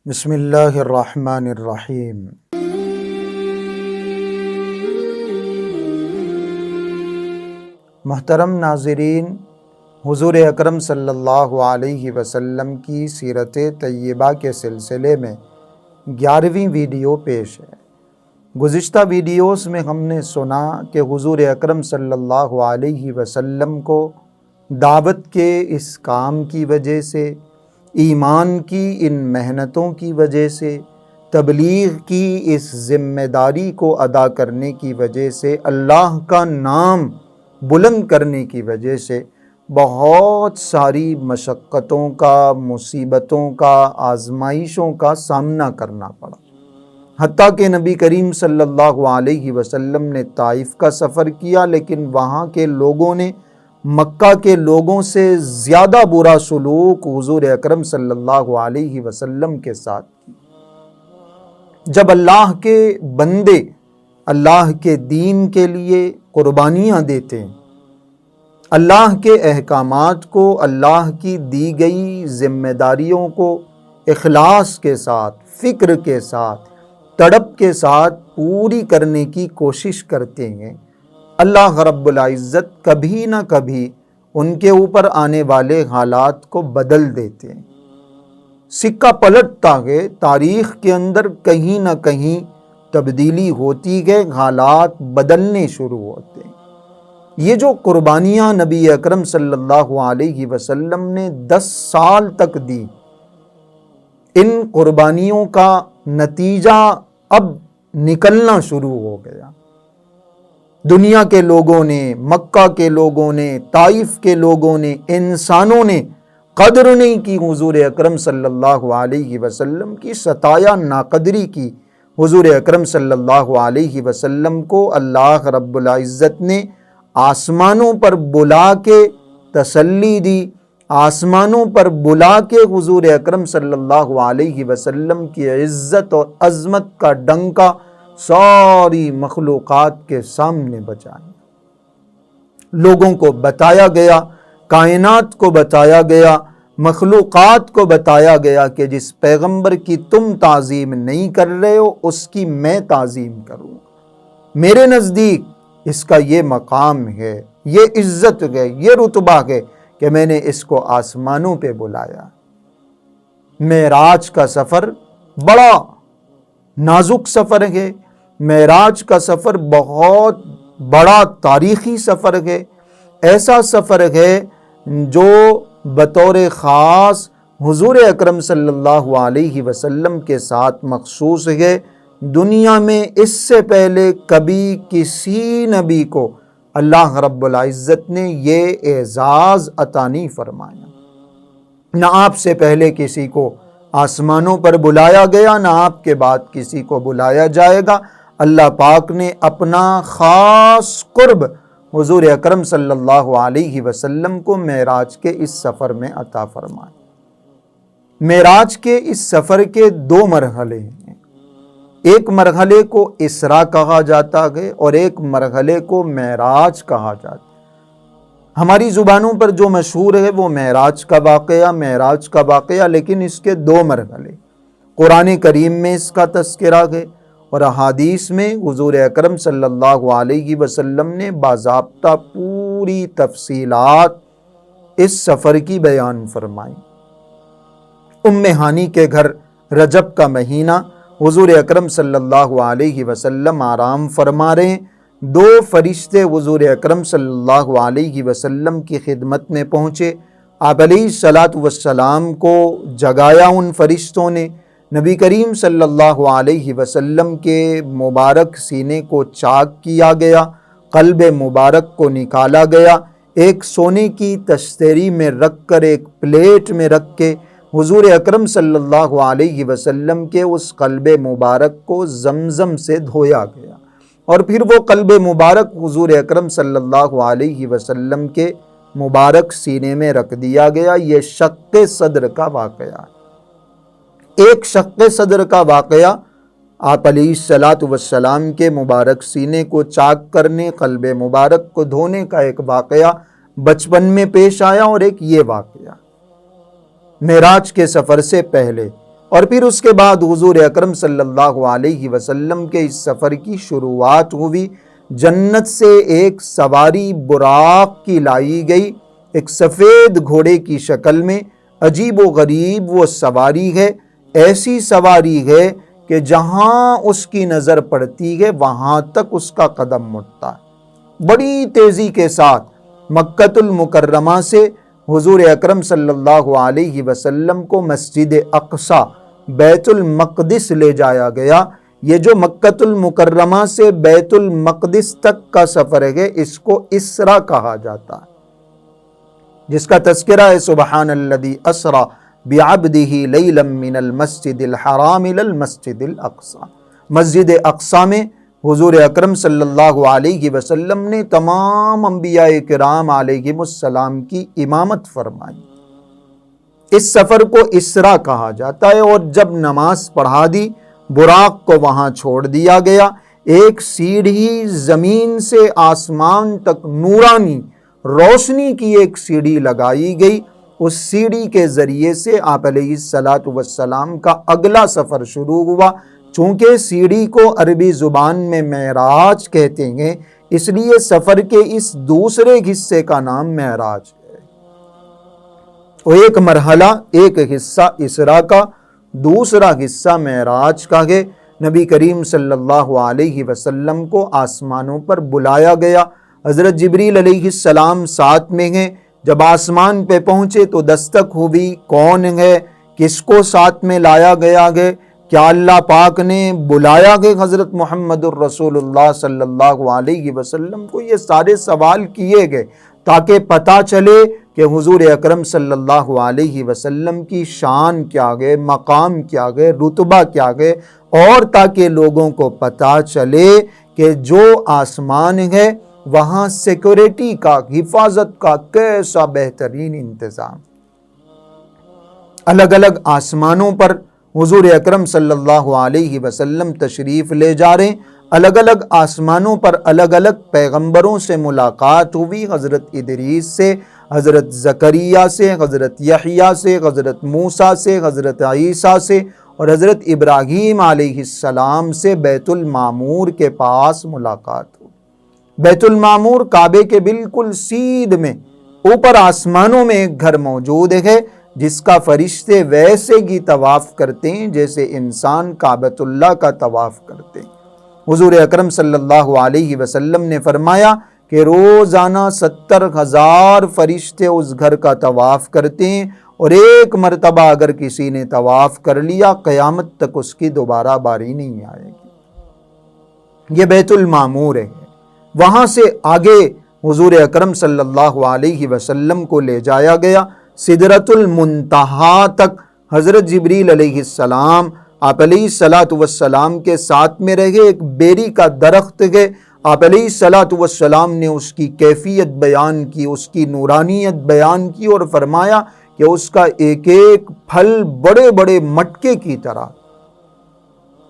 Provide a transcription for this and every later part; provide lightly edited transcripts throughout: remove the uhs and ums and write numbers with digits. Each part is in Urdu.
بسم اللہ الرحمن الرحیم۔ محترم ناظرین، حضور اکرم صلی اللہ علیہ وسلم کی سیرت طیبہ کے سلسلے میں 11ویں ویڈیو پیش ہے۔ گزشتہ ویڈیوز میں ہم نے سنا کہ حضور اکرم صلی اللہ علیہ وسلم کو دعوت کے اس کام کی وجہ سے، ایمان کی ان محنتوں کی وجہ سے، تبلیغ کی اس ذمہ داری کو ادا کرنے کی وجہ سے، اللہ کا نام بلند کرنے کی وجہ سے بہت ساری مشقتوں کا، مصیبتوں کا، آزمائشوں کا سامنا کرنا پڑا۔ حتیٰ کہ نبی کریم صلی اللہ علیہ وسلم نے طائف کا سفر کیا، لیکن وہاں کے لوگوں نے مکہ کے لوگوں سے زیادہ برا سلوک حضور اکرم صلی اللہ علیہ وسلم کے ساتھ کی۔ جب اللہ کے بندے اللہ کے دین کے لیے قربانیاں دیتے ہیں، اللہ کے احکامات کو، اللہ کی دی گئی ذمہ داریوں کو اخلاص کے ساتھ، فکر کے ساتھ، تڑپ کے ساتھ پوری کرنے کی کوشش کرتے ہیں، اللہ رب العزت کبھی نہ کبھی ان کے اوپر آنے والے حالات کو بدل دیتے ہیں۔ سکہ پلٹتا ہے، تاریخ کے اندر کہیں نہ کہیں تبدیلی ہوتی ہے، حالات بدلنے شروع ہوتے ہیں۔ یہ جو قربانیاں نبی اکرم صلی اللہ علیہ وسلم نے 10 سال تک دی، ان قربانیوں کا نتیجہ اب نکلنا شروع ہو گیا۔ دنیا کے لوگوں نے، مکہ کے لوگوں نے، طائف کے لوگوں نے، انسانوں نے قدر نہیں کی حضور اکرم صلی اللہ علیہ وسلم کی، ستایا، ناقدری کی۔ حضور اکرم صلی اللہ علیہ وسلم کو اللہ رب العزت نے آسمانوں پر بلا کے تسلی دی، آسمانوں پر بلا کے حضور اکرم صلی اللہ علیہ وسلم کی عزت اور عظمت کا ڈنکا ساری مخلوقات کے سامنے بجایا۔ لوگوں کو بتایا گیا، کائنات کو بتایا گیا، مخلوقات کو بتایا گیا کہ جس پیغمبر کی تم تعظیم نہیں کر رہے ہو، اس کی میں تعظیم کروں گا۔ میرے نزدیک اس کا یہ مقام ہے، یہ عزت ہے، یہ رتبہ ہے کہ میں نے اس کو آسمانوں پہ بلایا۔ معراج کا سفر بڑا نازک سفر ہے، معراج کا سفر بہت بڑا تاریخی سفر ہے، ایسا سفر ہے جو بطور خاص حضور اکرم صلی اللہ علیہ وسلم کے ساتھ مخصوص ہے۔ دنیا میں اس سے پہلے کبھی کسی نبی کو اللہ رب العزت نے یہ اعزاز عطا نہیں فرمایا۔ نہ آپ سے پہلے کسی کو آسمانوں پر بلایا گیا، نہ آپ کے بعد کسی کو بلایا جائے گا۔ اللہ پاک نے اپنا خاص قرب حضور اکرم صلی اللہ علیہ وسلم کو معراج کے اس سفر میں عطا فرمایا۔ معراج کے اس سفر کے 2 مرحلے ہیں۔ ایک مرحلے کو اسراء کہا جاتا ہے اور ایک مرحلے کو معراج کہا جاتا ہے۔ ہماری زبانوں پر جو مشہور ہے وہ معراج کا واقعہ، لیکن اس کے 2 مرحلے۔ قرآن کریم میں اس کا تذکرہ ہے اور احادیث میں حضور اکرم صلی اللہ علیہ وسلم نے باضابطہ پوری تفصیلات اس سفر کی بیان فرمائی۔ ام ہانی کے گھر رجب کا مہینہ، حضور اکرم صلی اللہ علیہ وسلم آرام فرما رہے ہیں۔ 2 فرشتے حضور اکرم صلی اللہ علیہ وسلم کی خدمت میں پہنچے۔ آپ علیہ السلام کو جگایا ان فرشتوں نے۔ نبی کریم صلی اللہ علیہ وسلم کے مبارک سینے کو چاک کیا گیا، قلب مبارک کو نکالا گیا، ایک سونے کی تشتری میں رکھ کر، ایک پلیٹ میں رکھ کے حضور اکرم صلی اللہ علیہ وسلم کے اس قلب مبارک کو زمزم سے دھویا گیا، اور پھر وہ قلب مبارک حضور اکرم صلی اللہ علیہ وسلم کے مبارک سینے میں رکھ دیا گیا۔ یہ شق صدر کا واقعہ، ایک شق صدر کا واقعہ، آپ علیہ السلام کے مبارک سینے کو چاک کرنے، قلب مبارک کو دھونے کا ایک واقعہ بچپن میں پیش آیا، اور ایک یہ واقعہ۔ معراج کے سفر سے پہلے اور پھر اس کے بعد حضور اکرم صلی اللہ علیہ وسلم کے اس سفر کی شروعات ہوئی۔ جنت سے ایک سواری براق کی لائی گئی، ایک سفید گھوڑے کی شکل میں، عجیب و غریب وہ سواری ہے، ایسی سواری ہے کہ جہاں اس کی نظر پڑتی ہے وہاں تک اس کا قدم مڑتا ہے۔ بڑی تیزی کے ساتھ مکۃ المکرمہ سے حضور اکرم صلی اللہ علیہ وسلم کو مسجد اقصی بیت المقدس لے جایا گیا۔ یہ جو مکۃ المکرمہ سے بیت المقدس تک کا سفر ہے اس کو اسرا کہا جاتا ہے، جس کا تذکرہ ہے سبحان الذی اسری بعبدہ لیلا من المسجد الحرام الی المسجد الاقصی۔ مسجد اقصی میں حضور اکرم صلی اللہ علیہ وسلم نے تمام انبیاء کرام علیہم السلام کی امامت فرمائی۔ اس سفر کو اسرا کہا جاتا ہے، اور جب نماز پڑھا دی براق کو وہاں چھوڑ دیا گیا۔ ایک سیڑھی زمین سے آسمان تک نورانی روشنی کی ایک سیڑھی لگائی گئی، اس سیڑھی کے ذریعے سے آپ علیہ الصلاۃ والسلام کا اگلا سفر شروع ہوا۔ چونکہ سیڑھی کو عربی زبان میں معراج کہتے ہیں، اس لیے سفر کے اس دوسرے حصے کا نام معراج ہے۔ وہ ایک مرحلہ، ایک حصہ اسرا کا، دوسرا حصہ معراج کا ہے۔ نبی کریم صلی اللہ علیہ وسلم کو آسمانوں پر بلایا گیا، حضرت جبریل علیہ السلام ساتھ میں ہیں۔ جب آسمان پہ پہنچے تو دستک ہوئی، کون ہے، کس کو ساتھ میں لایا گیا ہے، کیا اللہ پاک نے بلایا ہے حضرت محمد الرسول اللہ صلی اللہ علیہ وسلم کو، یہ سارے سوال کیے گئے تاکہ پتہ چلے کہ حضور اکرم صلی اللہ علیہ وسلم کی شان کیا ہے، مقام کیا ہے، رتبہ کیا ہے، اور تاکہ لوگوں کو پتہ چلے کہ جو آسمان ہے وہاں سیکورٹی کا، حفاظت کا کیسا بہترین انتظام۔ الگ الگ آسمانوں پر حضور اکرم صلی اللہ علیہ وسلم تشریف لے جا رہے ہیں، الگ الگ آسمانوں پر الگ الگ پیغمبروں سے ملاقات ہوئی، حضرت ادریس سے، حضرت زکریا سے، حضرت یحییٰ سے، حضرت موسیٰ سے، حضرت عیسیٰ سے، اور حضرت ابراہیم علیہ السلام سے بیت المعمور کے پاس ملاقات ہوئی۔ بیت المعمور کعبے کے بالکل سیدھ میں اوپر آسمانوں میں ایک گھر موجود ہے جس کا فرشتے ویسے ہی طواف کرتے ہیں جیسے انسان کعبۃ اللہ کا طواف کرتے ہیں۔ حضور اکرم صلی اللہ علیہ وسلم نے فرمایا کہ روزانہ 70,000 فرشتے اس گھر کا طواف کرتے ہیں، اور ایک مرتبہ اگر کسی نے طواف کر لیا قیامت تک اس کی دوبارہ باری نہیں آئے گی۔ یہ بیت المعمور ہے۔ وہاں سے آگے حضور اکرم صلی اللہ علیہ وسلم کو لے جایا گیا سدرۃ المنتہا تک۔ حضرت جبریل علیہ السلام آپ علیہ الصلاۃ والسلام کے ساتھ میں رہے، ایک بیری کا درخت ہے، آپ علیہ الصلاۃ والسلام نے اس کی کیفیت بیان کی، اس کی نورانیت بیان کی، اور فرمایا کہ اس کا ایک ایک پھل بڑے بڑے مٹکے کی طرح۔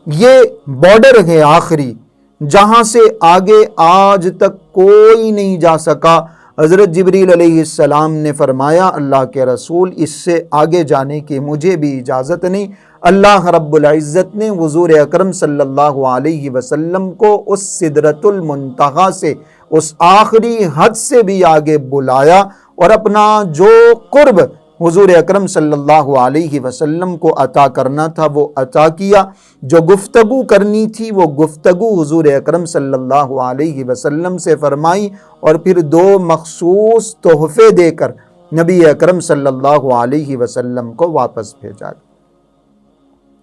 یہ بارڈر ہے آخری، جہاں سے آگے آج تک کوئی نہیں جا سکا۔ حضرت جبریل علیہ السلام نے فرمایا اللہ کے رسول اس سے آگے جانے کی مجھے بھی اجازت نہیں۔ اللہ رب العزت نے حضور اکرم صلی اللہ علیہ وسلم کو اس سدرۃ المنتہا سے، اس آخری حد سے بھی آگے بلایا، اور اپنا جو قرب حضور اکرم صلی اللہ علیہ وسلم کو عطا کرنا تھا وہ عطا کیا، جو گفتگو کرنی تھی وہ گفتگو حضور اکرم صلی اللہ علیہ وسلم سے فرمائی، اور پھر 2 مخصوص تحفے دے کر نبی اکرم صلی اللہ علیہ وسلم کو واپس بھیجا۔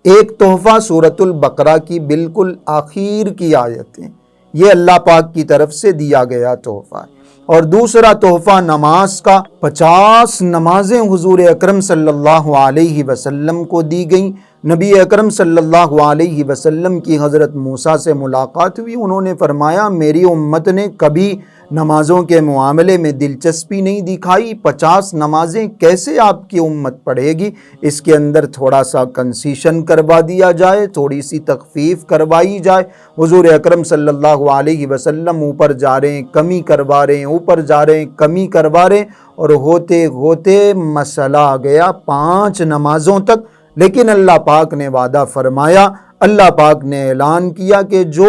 ایک تحفہ سورۃ البقرہ کی بالکل آخر کی آیتیں، یہ اللہ پاک کی طرف سے دیا گیا تحفہ ہے، اور دوسرا تحفہ نماز کا 50 نمازیں حضور اکرم صلی اللہ علیہ وسلم کو دی گئیں۔ نبی اکرم صلی اللہ علیہ وسلم کی حضرت موسیٰ سے ملاقات ہوئی، انہوں نے فرمایا میری امت نے کبھی نمازوں کے معاملے میں دلچسپی نہیں دکھائی، 50 نمازیں کیسے آپ کی امت پڑھے گی؟ اس کے اندر تھوڑا سا کنسیشن کروا دیا جائے، تھوڑی سی تخفیف کروائی جائے۔ حضور اکرم صلی اللہ علیہ وسلم اوپر جا رہے ہیں کمی کروا رہے ہیں، اوپر جا رہے ہیں کمی کروا رہے ہیں، اور ہوتے ہوتے مسئلہ آ گیا 5 نمازوں تک لیکن اللہ پاک نے وعدہ فرمایا، اللہ پاک نے اعلان کیا کہ جو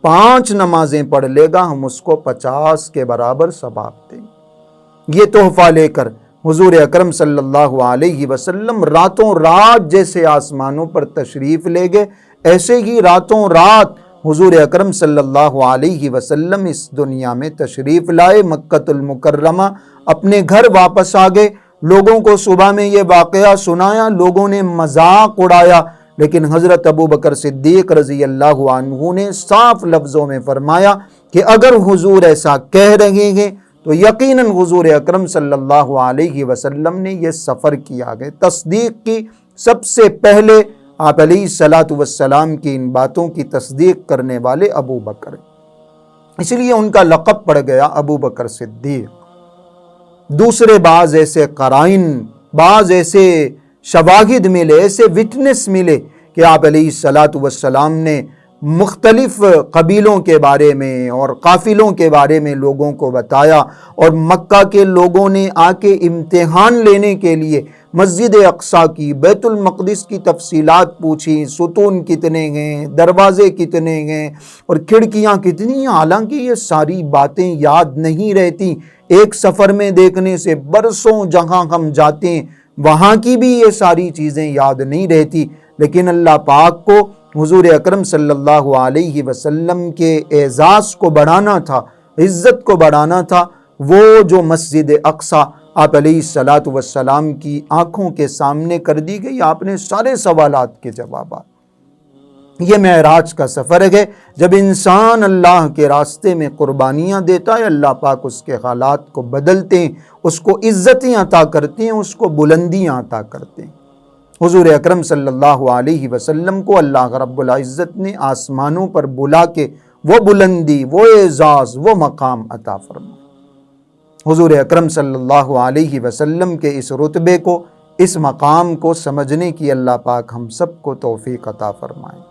5 نمازیں پڑھ لے گا ہم اس کو 50 کے برابر ثواب دیں۔ یہ تحفہ لے کر حضور اکرم صلی اللہ علیہ وسلم راتوں رات جیسے آسمانوں پر تشریف لے گئے، ایسے ہی راتوں رات حضور اکرم صلی اللہ علیہ وسلم اس دنیا میں تشریف لائے، مکۃ المکرمہ اپنے گھر واپس آ گئے۔ لوگوں کو صبح میں یہ واقعہ سنایا، لوگوں نے مذاق اڑایا، لیکن حضرت ابوبکر صدیق رضی اللہ عنہ نے صاف لفظوں میں فرمایا کہ اگر حضور ایسا کہہ رہے ہیں تو یقیناً حضور اکرم صلی اللہ علیہ وسلم نے یہ سفر کیا ہے۔ تصدیق کی سب سے پہلے آپ علیہ الصلاۃ والسلام کی ان باتوں کی تصدیق کرنے والے ابو بکر، اس لیے ان کا لقب پڑ گیا ابو بکر صدیق۔ دوسرے بعض ایسے قرائن، بعض ایسے شواہد ملے، ایسے وٹنس ملے کہ آپ علیہ الصلاۃ والسلام نے مختلف قبیلوں کے بارے میں اور قافلوں کے بارے میں لوگوں کو بتایا، اور مکہ کے لوگوں نے آ کے امتحان لینے کے لیے مسجد اقصیٰ کی، بیت المقدس کی تفصیلات پوچھی، ستون کتنے ہیں، دروازے کتنے ہیں اور کھڑکیاں کتنی ہیں۔ حالانکہ یہ ساری باتیں یاد نہیں رہتی، ایک سفر میں دیکھنے سے برسوں جہاں ہم جاتے ہیں وہاں کی بھی یہ ساری چیزیں یاد نہیں رہتی، لیکن اللہ پاک کو حضور اکرم صلی اللہ علیہ وسلم کے اعزاز کو بڑھانا تھا، عزت کو بڑھانا تھا۔ وہ جو مسجد اقصیٰ آپ علیہ الصلاۃ والسلام کی آنکھوں کے سامنے کر دی گئی، آپ نے سارے سوالات کے جوابات۔ یہ معراج کا سفر ہے، جب انسان اللہ کے راستے میں قربانیاں دیتا ہے، اللہ پاک اس کے حالات کو بدلتے ہیں، اس کو عزتیں عطا کرتے ہیں، اس کو بلندیاں عطا کرتے ہیں۔ حضور اکرم صلی اللہ علیہ وسلم کو اللہ رب العزت نے آسمانوں پر بلا کے وہ بلندی، وہ اعزاز، وہ مقام عطا فرمایا۔ حضور اکرم صلی اللہ علیہ وسلم کے اس رتبے کو، اس مقام کو سمجھنے کی اللہ پاک ہم سب کو توفیق عطا فرمائے۔